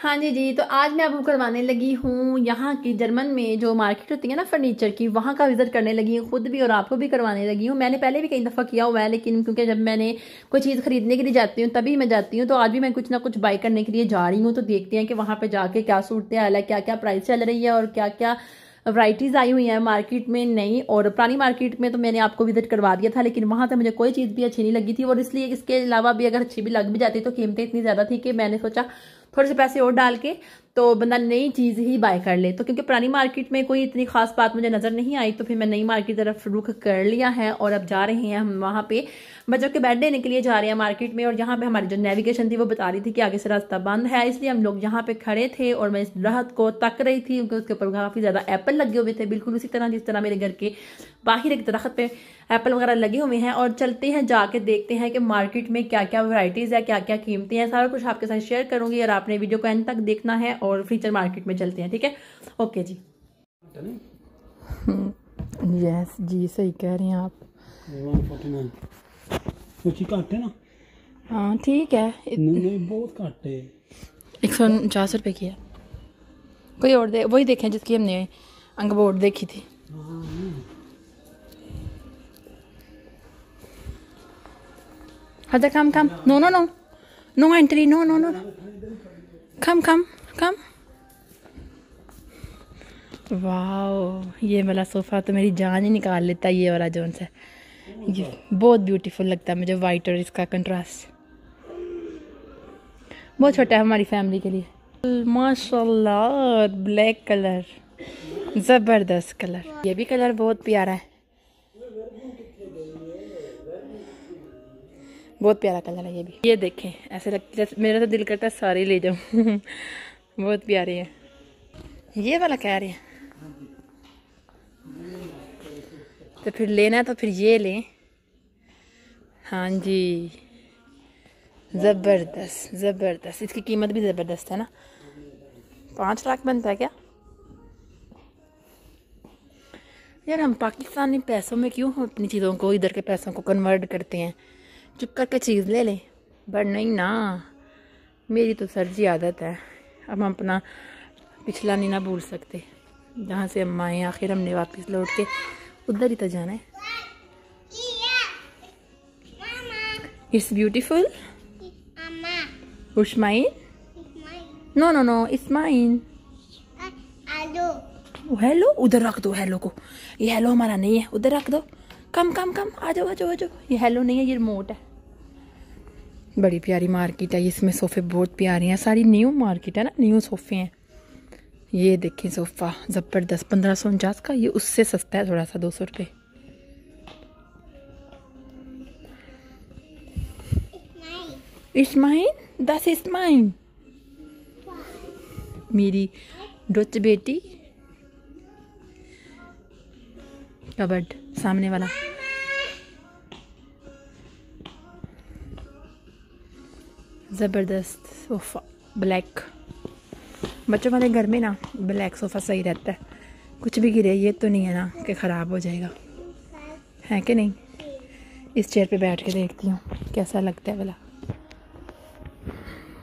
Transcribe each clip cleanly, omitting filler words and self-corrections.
हाँ जी, तो आज मैं आपको करवाने लगी हूँ यहाँ की जर्मन में जो मार्केट होती है ना फर्नीचर की, वहाँ का विजिट करने लगी हूँ खुद भी और आपको भी करवाने लगी हूँ। मैंने पहले भी कई दफ़ा किया हुआ है, लेकिन क्योंकि जब मैंने कोई चीज़ खरीदने के लिए जाती हूँ तभी मैं जाती हूँ, तो आज भी मैं कुछ ना कुछ बाई करने के लिए जा रही हूँ। तो देखते हैं कि वहाँ पर जाके क्या सूरत हाल है, क्या क्या प्राइस चल रही है और क्या क्या वैरायटीज़ आई हुई हैं मार्केट में नई। और पुरानी मार्केट में तो मैंने आपको विजिट करवा दिया था, लेकिन वहाँ से मुझे कोई चीज़ भी अच्छी नहीं लगी थी। और इसलिए इसके अलावा भी अगर अच्छी भी लग भी जाती तो कीमतें इतनी ज़्यादा थी कि मैंने सोचा थोड़े से पैसे और डाल के तो बंदा नई चीज़ ही बाय कर ले। तो क्योंकि पुरानी मार्केट में कोई इतनी खास बात मुझे नज़र नहीं आई, तो फिर मैं नई मार्केट की तरफ रुख कर लिया है। और अब जा रहे हैं हम वहाँ पे बच्चों के बैठ देने के लिए जा रहे हैं मार्केट में। और यहाँ पे हमारी जो नेविगेशन थी वो बता रही थी कि आगे से रास्ता बंद है, इसलिए हम लोग यहाँ पे खड़े थे और मैं इस दरख्त को तक रही थी क्योंकि उसके ऊपर काफ़ी ज़्यादा एप्पल लगे हुए थे, बिल्कुल उसी तरह जिस तरह मेरे घर के बाहर एक दरख्त पे एप्पल वगैरह लगे हुए हैं। और चलते हैं जाके देखते हैं कि मार्केट में क्या क्या वैरायटीज़ है, क्या क्या कीमतें हैं, सारा कुछ आपके साथ शेयर करूंगी और आपने वीडियो को एंड तक देखना है। और फर्नीचर मार्केट में चलते हैं, ठीक है? ओके जी। यस जी, सही कह रही हैं आप। 149 घट है ना? हाँ ठीक है, नहीं बहुत घट है। 149 रुपये की है। कोई और वही देखें जिसकी हमने अंगबोर्ड देखी थी। Hada, come. No entry, no. Come. Wow, ये वाला सोफ़ा तो मेरी जान ही निकाल लेता है। ये वाला जोन सा ये बहुत ब्यूटीफुल लगता है मुझे, वाइट और इसका कंट्रास्ट बहुत छोटा है हमारी फैमिली के लिए। माशाल्लाह, ब्लैक कलर, ज़बरदस्त कलर। ये भी कलर बहुत प्यारा है, बहुत प्यारा कलर है ये भी। ये देखें, ऐसे लगता है मेरा तो दिल करता है सारे ले जाऊं। बहुत प्यारे हैं। ये वाला कह रहे हैं तो फिर लेना है तो फिर ये लें। हाँ जी, ज़बरदस्त। इसकी कीमत भी ज़बरदस्त है ना। 5 लाख बनता है क्या यार? हम पाकिस्तानी पैसों में क्यों अपनी चीज़ों को इधर के पैसों को कन्वर्ट करते हैं? चुप करके चीज़ ले लें। बट नहीं ना, मेरी तो सर्जी आदत है। अब हम अपना पिछला नहीं ना भूल सकते। जहाँ से हम आए आखिर हमने वापस लौट के उधर ही तो जाना है। It's beautiful. It's mine? No, it's mine. Hello, उधर रख दो हेलो को। ये हेलो हमारा नहीं है, उधर रख दो। कम आ जाओ। ये हेलो नहीं है, ये रिमोट है। बड़ी प्यारी मार्केट है, इसमें सोफे बहुत प्यारे हैं। सारी न्यू मार्केट है ना, न्यू सोफे हैं। ये देखें सोफ़ा ज़बरदस्त, 1549 का। ये उससे सस्ता है थोड़ा सा, 200 रुपये। It's mine? Das ist mine. मेरी डोच बेटी कबर्ड सामने वाला। ज़बरदस्त सोफ़ा, ब्लैक। बच्चों वाले घर में ना ब्लैक सोफ़ा सही रहता है। कुछ भी गिरे ये तो नहीं है ना कि ख़राब हो जाएगा, है कि नहीं? इस चेयर पे बैठ के देखती हूँ कैसा लगता है वाला।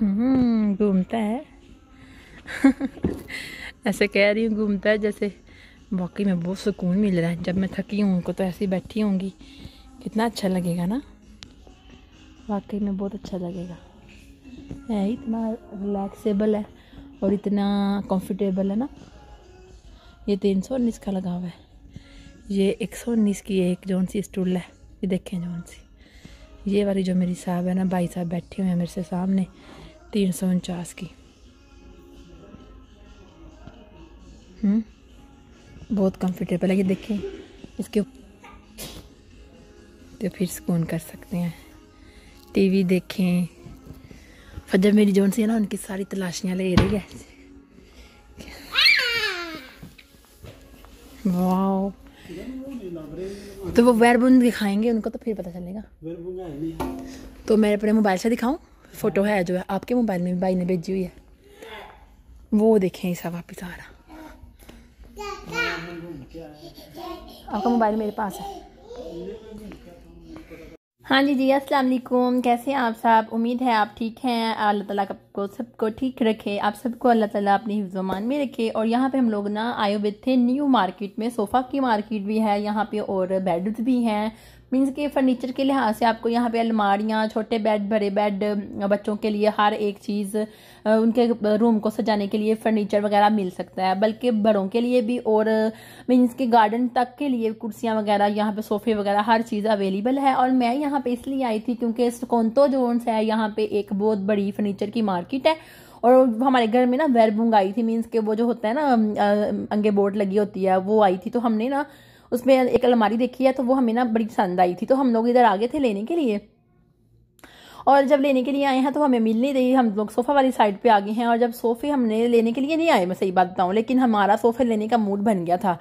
घूमता है। ऐसे कह रही हूँ घूमता है, जैसे वाकई में बहुत सुकून मिल रहा है। जब मैं थकी हूँ उनको तो ऐसे ही बैठी होंगी, कितना अच्छा लगेगा ना। वाकई में बहुत अच्छा लगेगा। है इतना रिलैक्सेबल है और इतना कंफर्टेबल है ना। ये 319 का लगा हुआ है। ये 119 की एक जौन सी स्टूल है, ये देखें जौन सी। ये वाली जो मेरी साहब है ना, भाई साहब बैठे हुए हैं मेरे से सामने, 349 की। बहुत कंफर्टेबल है। ये देखें इसके तो फिर सुकून कर सकते हैं। टीवी देखें। फजर मेरी जोन सी है ना, उनकी सारी तलाशियाँ ले रही है। वाओ, तो वो वेयरबून दिखाएंगे उनको तो फिर पता चलेगा। तो मैं अपने मोबाइल से दिखाऊं? फोटो है जो है आपके मोबाइल में, भाई ने भेजी हुई है, वो देखें। ऐसा वापस आ रहा, आपका मोबाइल मेरे पास है। हाँ जी, अस्सलाम वालेकुम। कैसे हैं आप सब? उम्मीद है आप ठीक हैं। अल्लाह ताला आपको सबको ठीक रखे, आप सबको अल्लाह ताला अपनी हिफ्ज़-ओ-मान में रखे। और यहाँ पे हम लोग ना आए हुए थे न्यू मार्केट में। सोफ़ा की मार्केट भी है यहाँ पे और बेड्स भी हैं। मीन्स के फर्नीचर के लिहाज से आपको यहाँ पे अलमारियाँ, छोटे बेड, बड़े बेड, बच्चों के लिए हर एक चीज़, उनके रूम को सजाने के लिए फर्नीचर वगैरह मिल सकता है, बल्कि बड़ों के लिए भी और मीन्स के गार्डन तक के लिए कुर्सियाँ वगैरह, यहाँ पे सोफ़े वगैरह हर चीज़ अवेलेबल है। और मैं यहाँ पे इसलिए आई थी क्योंकि स्कोंतो जोन्स है यहाँ पे एक बहुत बड़ी फर्नीचर की मार्केट है। और हमारे घर में ना वेरबुंग आई थी, मीन्स के वो जो होता है ना अंगे बोर्ड लगी होती है, वो आई थी। तो हमने ना उसमें एक अलमारी देखी है, तो वो हमें ना बड़ी पसंद आई थी। तो हम लोग इधर आ गए थे लेने के लिए। और जब लेने के लिए आए हैं तो हमें मिल नहीं रही, हम लोग सोफ़ा वाली साइड पे आ गए हैं। और जब सोफ़े हमने लेने के लिए नहीं आए, मैं सही बात बताऊं, लेकिन हमारा सोफ़े लेने का मूड बन गया था।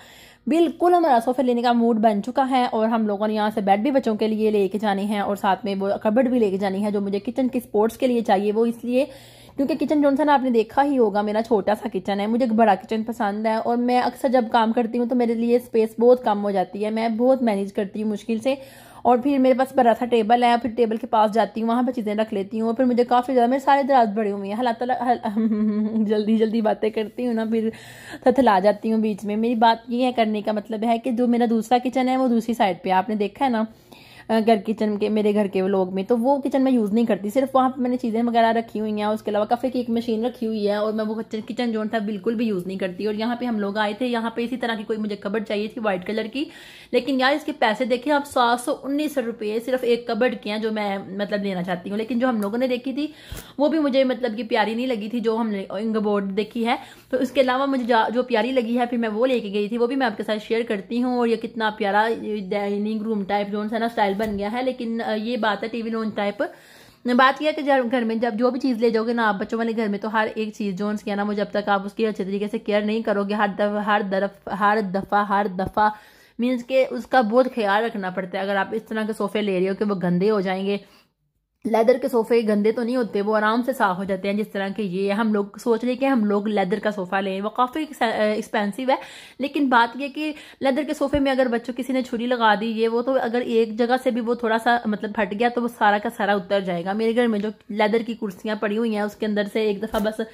बिल्कुल हमारा सोफ़े लेने का मूड बन चुका है। और हम लोगों ने यहाँ से बेड भी बच्चों के लिए लेके जाने हैं और साथ में वो कबर्ड भी लेके जानी है जो मुझे किचन की स्पोर्ट्स के लिए चाहिए। वो इसलिए क्योंकि किचन जो ना आपने देखा ही होगा, मेरा छोटा सा किचन है, मुझे बड़ा किचन पसंद है। और मैं अक्सर जब काम करती हूँ तो मेरे लिए स्पेस बहुत कम हो जाती है, मैं बहुत मैनेज करती हूँ मुश्किल से। और फिर मेरे पास बड़ा सा टेबल है, फिर टेबल के पास जाती हूँ, वहाँ पर चीज़ें रख लेती हूँ। और फिर मुझे काफ़ी ज़्यादा, मेरे सारे दराज बड़े हुए हैं, हालात जल्दी जल्दी बातें करती हूँ ना, फिर थथला जाती हूँ बीच में। मेरी बात ये है, करने का मतलब है कि जो मेरा दूसरा किचन है वो दूसरी साइड पे आपने देखा है ना, घर किचन के, मेरे घर के लोग में, तो वो किचन में यूज़ नहीं करती, सिर्फ वहाँ पे मैंने चीज़ें वगैरह रखी हुई हैं। उसके अलावा काफ़े की एक मशीन रखी हुई है और मैं वो किचन जोन था बिल्कुल भी यूज़ नहीं करती। और यहाँ पे हम लोग आए थे, यहाँ पे इसी तरह की कोई मुझे कबर्ड चाहिए थी व्हाइट कलर की, लेकिन यार इसके पैसे देखे आप, 719 रुपये सिर्फ एक कबर्ड के हैं, जो मैं मतलब लेना चाहती हूँ। लेकिन जो हम लोगों ने देखी थी वो भी मुझे मतलब कि प्यारी नहीं लगी थी, जो हमने इंगबोर्ड देखी है। तो इसके अलावा मुझे जो प्यारी लगी है फिर मैं वो लेके गई थी, वो भी मैं आपके साथ शेयर करती हूँ। और ये कितना प्यारा डाइनिंग रूम टाइप जो है ना स्टाइल बन गया है। लेकिन ये बात है टीवी रूम टाइप। बात यह है कि जब घर में जब जो भी चीज़ ले जाओगे ना आप बच्चों वाले घर में, तो हर एक चीज़ जो किया ना, वो जब तक आप उसकी अच्छे तरीके से केयर नहीं करोगे, हर दफ़ा मीन्स के उसका बहुत ख्याल रखना पड़ता है। अगर आप इस तरह के सोफ़े ले रहे हो कि वो गंदे हो जाएंगे, लेदर के सोफे गंदे तो नहीं होते, वो आराम से साफ हो जाते हैं। जिस तरह के ये हम लोग सोच रहे हैं कि हम लोग लेदर का सोफा लें, वो काफ़ी एक्सपेंसिव है। लेकिन बात ये कि लेदर के सोफे में अगर बच्चों किसी ने छुरी लगा दी, ये वो, तो अगर एक जगह से भी वो थोड़ा सा मतलब फट गया तो वो सारा का सारा उतर जाएगा। मेरे घर में जो लेदर की कुर्सियां पड़ी हुई हैं उसके अंदर से एक दफ़ा बस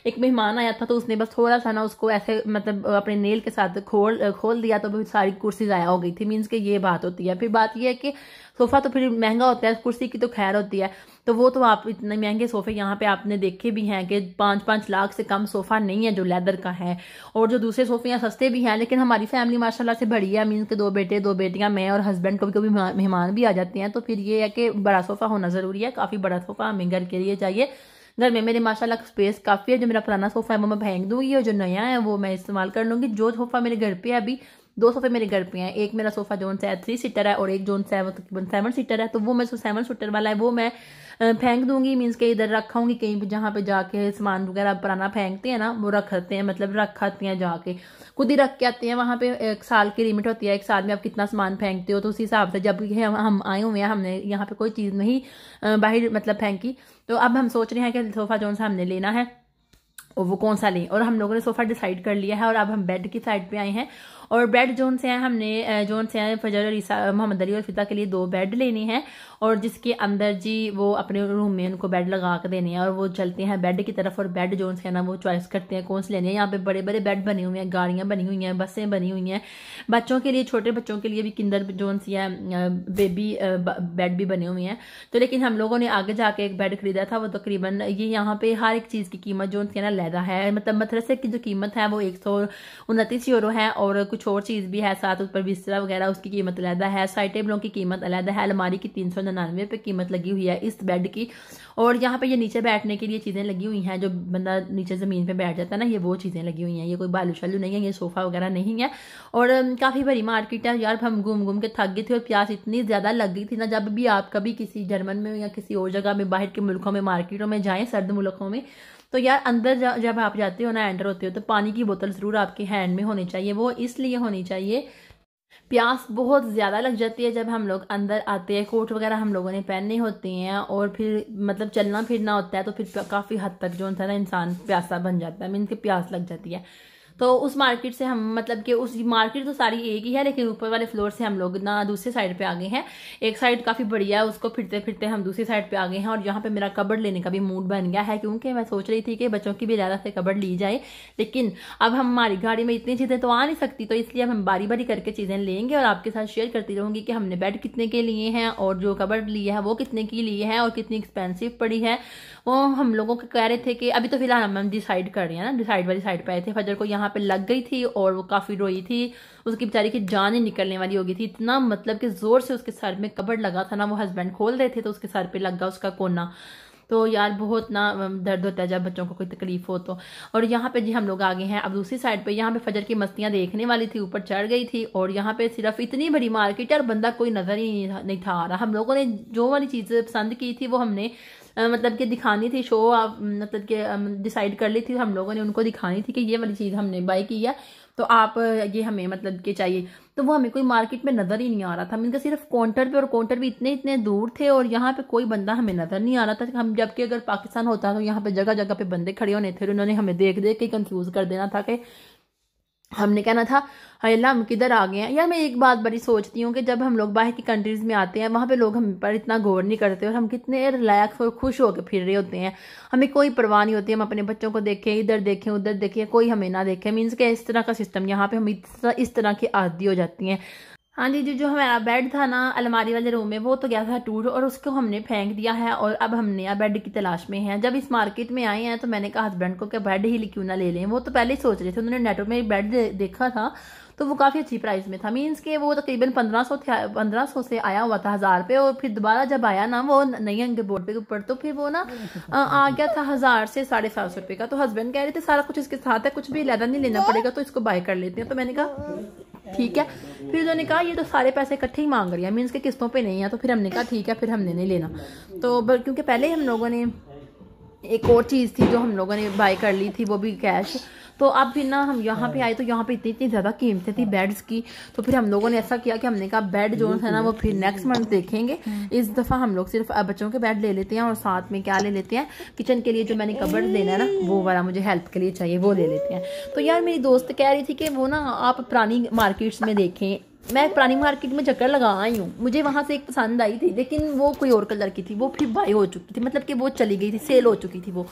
एक मेहमान आया था, तो उसने बस थोड़ा सा ना उसको ऐसे मतलब अपने नेल के साथ खोल दिया, तो सारी कुर्सी ज़ाया हो गई थी। मीन्स कि ये बात होती है। फिर बात ये है कि सोफ़ा तो फिर महंगा होता है, कुर्सी की तो खैर होती है। तो वो तो आप इतने महंगे सोफ़े यहाँ पे आपने देखे भी हैं कि 5-5 लाख से कम सोफ़ा नहीं है जो लेदर का है। और जो दूसरे सोफ़े हैं सस्ते भी हैं, लेकिन हमारी फैमिली माशाल्लाह से बड़ी है, मीन्स के 2 बेटे 2 बेटियाँ, मैं और हस्बैंड, कभी कभी मेहमान भी आ जाते हैं। तो फिर ये है कि बड़ा सोफ़ा होना ज़रूरी है, काफ़ी बड़ा सोफ़ा हमें घर के लिए चाहिए। घर में मेरे माशाल्लाह स्पेस काफ़ी है। जो मेरा पुराना सोफ़ा है वो मैं फेंक दूंगी और जो नया है वो मैं इस्तेमाल कर लूँगी। जो सोफ़ा मेरे घर पे है, अभी 2 सोफ़े मेरे घर पे हैं, एक मेरा सोफ़ा जोन से 3 सीटर है और एक जोन से 7 सीटर है। तो वो मैं 7 सीटर वाला है वो मैं फेंक दूंगी, मीन्स के इधर रखाऊंगी कहीं भी, जहाँ पे जाके सामान वगैरह पुराना फेंकते हैं ना वो रखते हैं, मतलब रखाते हैं, जाके खुद ही रख के आते हैं। वहाँ पे 1 साल की लिमिट होती है, 1 साल में आप कितना सामान फेंकते हो, तो उसी हिसाब से जब हम आए हुए हैं, हमने यहाँ पे कोई चीज़ नहीं बाहर मतलब फेंकी। तो अब हम सोच रहे हैं कि सोफ़ा जोन सा हमने लेना है और वो कौन सा लें। और हम लोगों ने सोफ़ा डिसाइड कर लिया है और अब हम बेड की साइड पे आए हैं। और बेड जोन से हैं हमने, जोन से हैं फजर और ईसा, मोहम्मद अली और फिता के लिए 2 बेड लेने हैं। और जिसके अंदर जी वो अपने रूम में उनको बेड लगा कर देने हैं। और वो चलते हैं बेड की तरफ और बेड जोन से है ना वो चॉइस करते हैं कौन से लेने हैं। यहाँ पे बड़े बड़े बेड बने हुए हैं, गाड़ियाँ बनी हुई हैं, बसें बनी हुई हैं, बच्चों के लिए, छोटे बच्चों के लिए भी किंडर जोन सी है, बेबी बेड भी बने हुए हैं। तो लेकिन हम लोगों ने आगे जाके एक बेड खरीदा था, वो तकरीबन ये यहाँ पे हर एक चीज़ की कीमत जो है ना लहदा है, मतलब मदरसे की जो कीमत है वो 129 यूरो है। और कुछ और चीज़ भी है साथ, ऊपर बिस्तरा वगैरह उसकी कीमत अलहदा है, साइड टेबलों की कीमत अलहदा है, अलमारी की 399 पे कीमत लगी हुई है इस बेड की। और यहाँ पे ये नीचे बैठने के लिए चीज़ें लगी हुई हैं, जो बंदा नीचे ज़मीन पे बैठ जाता है ना, ये वो चीज़ें लगी हुई हैं। ये कोई बालू शालू नहीं है, ये सोफ़ा वगैरह नहीं है। और काफ़ी बड़ी मार्केट है यार, हम घूम घूम के थक गए थे और प्यास इतनी ज़्यादा लग गई थी ना। जब भी आप कभी किसी जर्मन में या किसी और जगह में, बाहर के मुल्कों में, मार्केटों में जाएँ, सर्द मुल्कों में, तो यार अंदर जब आप जाते हो ना, एंटर होते हो, तो पानी की बोतल ज़रूर आपके हैंड में होनी चाहिए। वो इसलिए होनी चाहिए, प्यास बहुत ज़्यादा लग जाती है जब हम लोग अंदर आते हैं। कोट वगैरह हम लोगों ने पहनने होते हैं और फिर मतलब चलना फिरना होता है, तो फिर काफ़ी हद तक जो होता है ना इंसान प्यासा बन जाता है, मीन कि प्यास लग जाती है। तो उस मार्केट से हम मतलब कि उस मार्केट तो सारी एक ही है, लेकिन ऊपर वाले फ्लोर से हम लोग ना दूसरी साइड पे आ गए हैं। एक साइड काफ़ी बढ़िया है, उसको फिरते फिरते हम दूसरी साइड पे आ गए हैं। और यहाँ पे मेरा कबर्ड लेने का भी मूड बन गया है, क्योंकि मैं सोच रही थी कि बच्चों की भी ज़्यादा से कबर्ड ली जाए, लेकिन अब हमारी गाड़ी में इतनी चीज़ें तो आ नहीं सकती, तो इसलिए अब हम बारी बारी करके चीज़ें लेंगे और आपके साथ शेयर करती रहूँगी कि हमने बेड कितने के लिए हैं और जो कबर्ड लिया है वो कितने की लिए है और कितनी एक्सपेंसिव पड़ी है। वो हम लोगों को कह रहे थे कि अभी तो फिलहाल हम डिसाइड कर रहे हैं ना, डिसाइड वाली साइड पे आए थे। फजर को यहाँ पे लग गई थी और वो काफ़ी रोई थी, उसकी बेचारी की जान ही निकलने वाली हो गई थी। इतना मतलब कि जोर से उसके सर में कबर्ड लगा था ना, वो हस्बैंड खोल रहे थे तो उसके सर पे लग गया उसका कोना। तो यार बहुत ना दर्द होता है जब बच्चों को कोई तकलीफ हो तो। और यहाँ पे जी हम लोग आ गए हैं अब दूसरी साइड पे। यहाँ पे फजर की मस्तियाँ देखने वाली थी, ऊपर चढ़ गई थी। और यहाँ पे सिर्फ इतनी बड़ी मार्केट है और बंदा कोई नजर ही नहीं था आ रहा। हम लोगों ने जो वाली चीज़ पसंद की थी वो हमने मतलब कि दिखानी थी, शो मतलब कि डिसाइड कर ली थी हम लोगों ने, उनको दिखानी थी कि ये वाली चीज़ हमने बाय की है, तो आप ये हमें मतलब कि चाहिए। तो वो हमें कोई मार्केट में नज़र ही नहीं आ रहा था, इनका सिर्फ काउंटर पे, और काउंटर भी इतने इतने दूर थे और यहाँ पे कोई बंदा हमें नज़र नहीं आ रहा था। हम जबकि अगर पाकिस्तान होता तो यहाँ पे जगह जगह पे बंदे खड़े होने थे, उन्होंने हमें देख देख के कंफ्यूज कर देना था कि हमने कहना था हाय अल्लाह हम किधर आ गए हैं। यार मैं एक बात बड़ी सोचती हूँ कि जब हम लोग बाहर की कंट्रीज़ में आते हैं वहाँ पे लोग हम पर इतना गौर नहीं करते और हम कितने रिलैक्स और खुश होकर फिर रहे होते हैं, हमें कोई परवाह नहीं होती। हम अपने बच्चों को देखें, इधर देखें उधर देखें, कोई हमें ना देखे। मीन्स के इस तरह का सिस्टम यहाँ पे हम इस तरह की आदी हो जाती हैं। हाँ जी, जो हमारा बेड था ना अलमारी वाले रूम में, वो तो गया था टूट और उसको हमने फेंक दिया है और अब हम नया बेड की तलाश में हैं। जब इस मार्केट में आए हैं तो मैंने कहा हस्बैंड को कि बेड ही क्यों ना ले लें। वो तो पहले ही सोच रहे थे, उन्होंने नेटो में बेड देखा था तो वो काफ़ी अच्छी प्राइस में था। मीन्स के वो तकरीबन 1500 से आया हुआ था 1000 पे, और फिर दोबारा जब आया ना वो नई अंग बोर्ड पे ऊपर, तो फिर वो ना आ गया था 1000 से 750 रुपये का। तो हस्बैंड कह रहे थे सारा कुछ इसके साथ है, कुछ भी लहदा नहीं लेना पड़ेगा, तो इसको बाय कर लेते हैं। तो मैंने कहा ठीक है। फिर उन्होंने कहा ये तो सारे पैसे इकट्ठे ही मांग रही है, मीन्स के किस्तों पे नहीं है। तो फिर हमने कहा ठीक है, फिर हमने नहीं लेना। तो क्योंकि पहले हम लोगों ने एक और चीज़ थी जो हम लोगों ने बाय कर ली थी, वो भी कैश। तो अब फिर ना हम यहाँ पे आए तो यहाँ पे इतनी इतनी ज़्यादा कीमतें थी बेड्स की। तो फिर हम लोगों ने ऐसा किया कि हमने कहा बेड जो है ना वो फिर नेक्स्ट मंथ देखेंगे, इस दफ़ा हम लोग सिर्फ बच्चों के बेड ले लेते हैं और साथ में क्या ले लेते हैं, किचन के लिए जो मैंने कबर्ड देना है ना वो वाला मुझे हेल्प के लिए चाहिए, वो ले लेते हैं। तो यार मेरी दोस्त कह रही थी कि वो ना आप पुरानी मार्केट्स में देखें। मैं पुरानी मार्केट में चक्कर लगा आई हूँ, मुझे वहाँ से एक पसंद आई थी, लेकिन वो कोई और कलर की थी, वो फिर बाई हो चुकी थी, मतलब कि वो चली गई थी, सेल हो चुकी थी वो।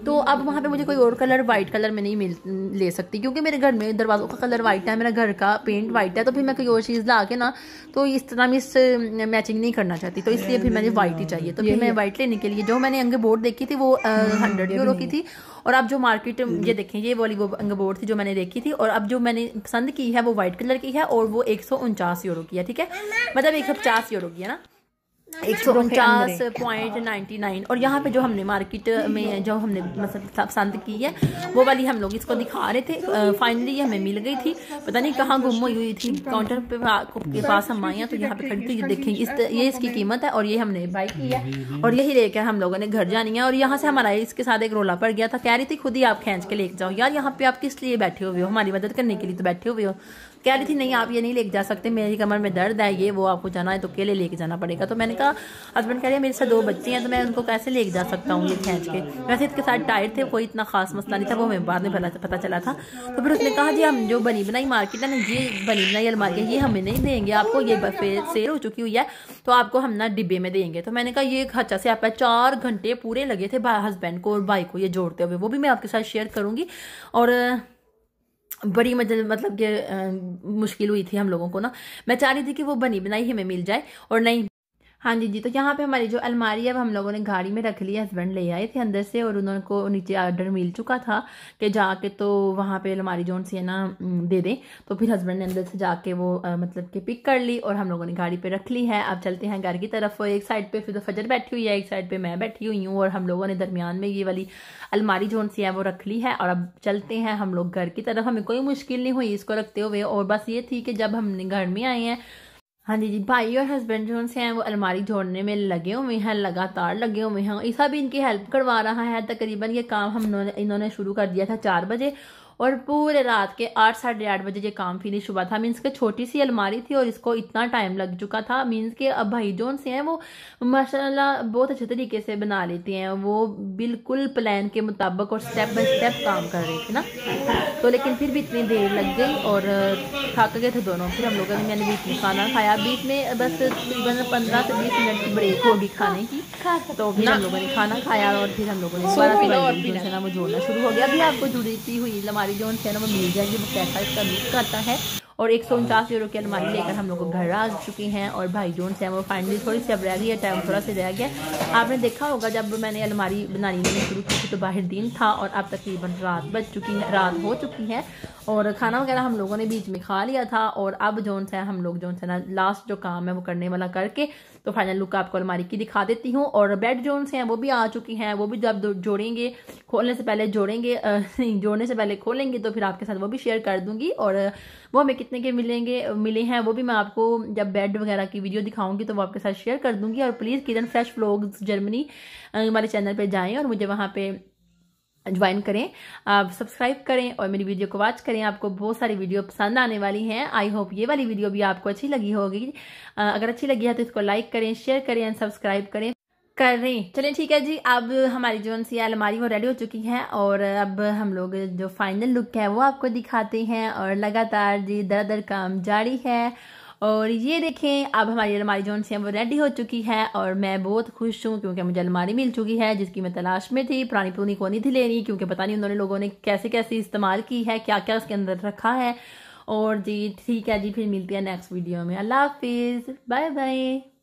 तो अब वहाँ पे मुझे कोई और कलर वाइट कलर में नहीं ले सकती, क्योंकि मेरे घर में दरवाज़ों का कलर वाइट है, मेरा घर का पेंट वाइट है। तो फिर मैं कोई और चीज़ ला के ना तो इस तरह मैं इस मैचिंग नहीं करना चाहती, तो इसलिए फिर मुझे वाइट ही चाहिए। तो फिर मैं वाइट लेने के लिए जो मैंने अंग बोर्ड देखी थी वो 100 यूरो की थी, और अब जो मार्केट ये देखें ये वाली वो अंग बोर्ड थी जो मैंने देखी थी, और अब जो मैंने पसंद की है वो वाइट कलर की है और वो 149 यूरो की है। ठीक है, मतलब 150 यूरो की है ना, 149.99। और यहाँ पे जो हमने मार्केट में जो हमने मतलब पसंद की है वो वाली हम लोग इसको दिखा रहे थे। फाइनली हमें मिल गई थी, पता नहीं कहाँ गुम हुई थी। काउंटर पे के पास हम आए हैं तो यहाँ पे खड़ी थी, देखेंगे ये इसकी कीमत है और ये हमने बाई की है और यही लेकर हम लोगों ने घर जानी है। और यहाँ से हमारा इसके साथ एक रोला पड़ गया था, कह रही थी खुद ही आप खींच के लेके जाओ। यार यहाँ पे आप किस लिए बैठे हुए हो, हमारी मदद करने के लिए तो बैठे हुए हो। कह रही थी नहीं आप ये नहीं लेके जा सकते, मेरी कमर में दर्द है, ये वो आपको जाना है तो अकेले लेके जाना पड़ेगा। तो मैंने कहा हस्बैंड कह रहे हैं मेरे साथ 2 बच्चे हैं तो मैं उनको कैसे लेके जा सकता हूँ ये खींच के। वैसे इसके साथ टायर थे, कोई इतना खास मसला नहीं था, वो हमें बाद में पता चला था। तो फिर उसने कहा जी हम जो बनी बनाई मार्केट है ना, ये बनी बनाई अलमारी है, ये हमें नहीं देंगे आपको, ये सेल हो चुकी हुई है, तो आपको हम ना डिब्बे में देंगे। तो मैंने कहा ये खर्चा से आपका 4 घंटे पूरे लगे थे हस्बैंड को और भाई को ये जोड़ते हुए, वो भी मैं आपके साथ शेयर करूँगी। और बड़ी मतलब कि मुश्किल हुई थी हम लोगों को ना, मैं चाह रही थी कि वो बनी बनाई हमें मिल जाए और नहीं। हाँ जी। तो यहाँ पे हमारी जो अलमारी है वो हम लोगों ने गाड़ी में रख ली, हस्बैंड ले आए थे अंदर से और उन्होंने को नीचे ऑर्डर मिल चुका था कि जाके तो वहाँ पे अलमारी जोन सी है ना दे दें। तो फिर हस्बैंड ने अंदर से जाके वो मतलब कि पिक कर ली और हम लोगों ने गाड़ी पे रख ली है। अब चलते हैं घर की तरफ। एक साइड पे फिर तो फजर बैठी हुई है, एक साइड पे मैं बैठी हुई हूँ और हम लोगों ने दरमियान में ये वाली अलमारी जोन सी है वो रख ली है। और अब चलते हैं हम लोग घर की तरफ। हमें कोई मुश्किल नहीं हुई इसको रखते हुए, और बस ये थी कि जब हमने घर में आए हैं, हाँ जी भाई और हस्बैंड जो से हैं वो अलमारी जोड़ने में लगे हुए हैं, लगातार लगे हुए हैं। ईसा भी इनकी हेल्प करवा रहा है। तकरीबन ये काम इन्होंने शुरू कर दिया था 4 बजे और पूरे रात के 8 साढ़े 8 बजे ये काम फिनिश हुआ था। मीन्स के छोटी सी अलमारी थी और इसको इतना टाइम लग चुका था। मीन्स के अब भाई जोन से हैं वो माशाल्लाह बहुत अच्छे तरीके से बना लेते हैं, वो बिल्कुल प्लान के मुताबिक और स्टेप बाय स्टेप काम कर रहे थे ना। तो लेकिन फिर भी इतनी देर लग गई और थक गए थे दोनों। फिर हम लोगों ने, मैंने बीच में खाना खाया, बीच में बस तकरीबन 15 से 20 मिनट की ब्रेक होगी खाने की। तो फिर हम लोगों ने खाना खाया और फिर हम लोगों ने दोबारा से ना वो जोड़ना शुरू हो गया। अभी आपको जुड़ी हुई अलमारी जो है ना वो मिल जाएगी, वो कैसा इसका लुक करता है। और 149 यूरो की अलमारी लेकर हम लोग घर आ चुके हैं और भाई जोन से वो फाइनली थोड़ी सी अब रह गई है, टाइम थोड़ा सा रह गया। आपने देखा होगा जब मैंने अलमारी बनानी शुरू की थी तो बाहर दिन था और अब तकरीबन रात हो चुकी है और खाना वगैरह हम लोगों ने बीच में खा लिया था। और अब जोन से हम लोग जोन से ना लास्ट जो काम है वो करने वाला करके तो फाइनल लुक आपको अलमारी की दिखा देती हूँ। और बेड जोन से हैं वो भी आ चुकी हैं, वो भी जब जोड़ेंगे, खोलने से पहले जोड़ेंगे, जोड़ने से पहले खोलेंगे तो फिर आपके साथ वो भी शेयर कर दूंगी। और वो हमें कितने के मिले हैं वो भी मैं आपको जब बेड वगैरह की वीडियो दिखाऊंगी तो वो आपके साथ शेयर कर दूंगी। और please Kiran fresh vlogs Germany हमारे चैनल पे जाएं और मुझे वहाँ पे ज्वाइन करें, आप सब्सक्राइब करें और मेरी वीडियो को वॉच करें। आपको बहुत सारी वीडियो पसंद आने वाली हैं। आई होप ये वाली वीडियो भी आपको अच्छी लगी होगी। अगर अच्छी लगी है तो इसको लाइक करें, शेयर करें एंड सब्सक्राइब करें। चलें ठीक है जी। अब हमारी जो सी अलमारी वो रेडी हो चुकी है और अब हम लोग जो फाइनल लुक है वो आपको दिखाते हैं। और लगातार जी दर काम जारी है। और ये देखें अब हमारी अलमारी जो है वो रेडी हो चुकी है और मैं बहुत खुश हूँ क्योंकि मुझे अलमारी मिल चुकी है जिसकी मैं तलाश में थी। पुरानी को नहीं थी लेनी क्योंकि पता नहीं उन्होंने लोगों ने कैसे कैसे इस्तेमाल की है, क्या क्या उसके अंदर रखा है। और जी ठीक है जी, फिर मिलती है नेक्स्ट वीडियो में। अल्लाह हाफिज़, बाय बाय।